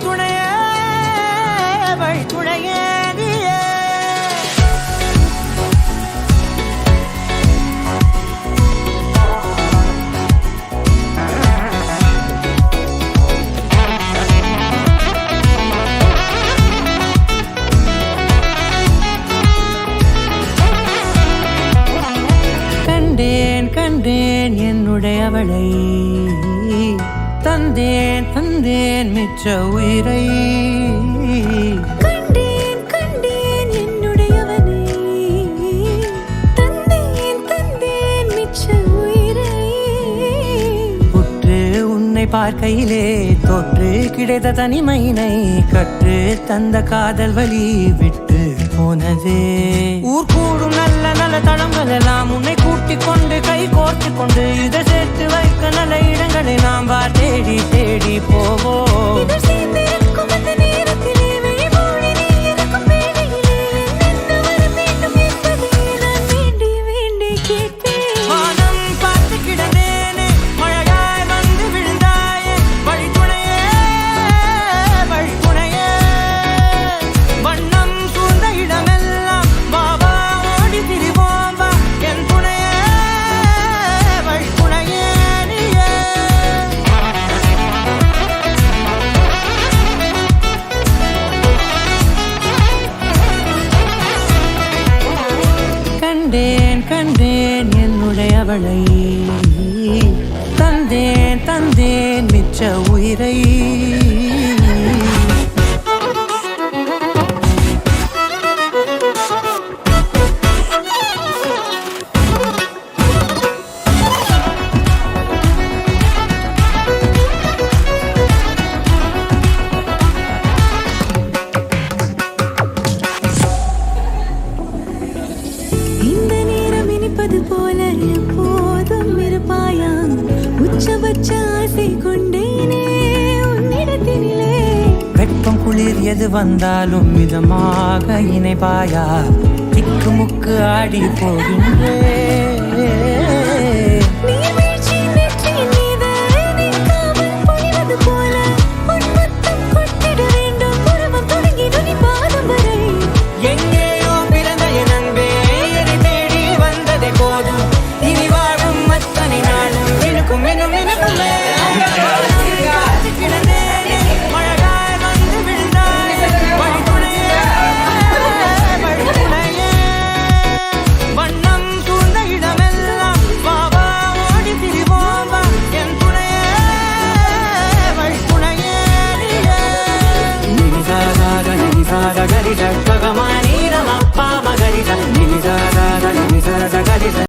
துணையே வழி துணையே நீயே. கண்டேன் கண்டேன் என்னுடையவளை, தந்தேன் தந்தேன் மிச்ச உயிரை. கண்டேன் கண்டேன் என்னுடையவனை, தந்தேன் தந்தேன் மிச்ச உயிரை. உற்று உன்னை பார்க்கையிலே தோற்று கிடைத்த தனிமையினை கற்று தந்த காதல் வழி விட்டு போனதே. ஊர் கூடும் நல்ல நல்ல தளங்கள் எல்லாம் உன்னை கூட்டிக் கொண்டு கை கோர்த்து கொண்டு இதை சேர்த்து வைக்க நல்ல இடங்களை நாம் வா தேடி தேடி போவோம். இதழ் சேர்ந்திருக்கும் அந்த நேரத்திலே வழிமொழி நீ இருக்கும் வேளையிலே என்னென்ன வர வேண்டும் என்பதை நான் வேண்டி வேண்டி கேட்பேன். வானம் பார்த்து கிடந்தேனே, மழையாய் வந்து விழுந்தாயே, வழி துணையே வழி துணையே. வண்ணம் சூழ்ந்த இடமெல்லாம் வா வா ஓடி திரிவோம் வா, என் துணையே வழி துணையே நீயே. கண்டேன் கண்டேன் என்னுடையவளை, தந்தேன் தந்தேன் மிச்ச உயிரை. இந்த நேரம் இனிப்பது போல எப்போதும் இருப்பாயாம். உச்சபட்ச ஆசை கொண்டேனே உன்னிடத்தினிலே. வெப்பம் குளிர் எது வந்தாலும் மிதமாக இணைப்பாயா, திக்கு முக்கு ஆடி போகின்றே.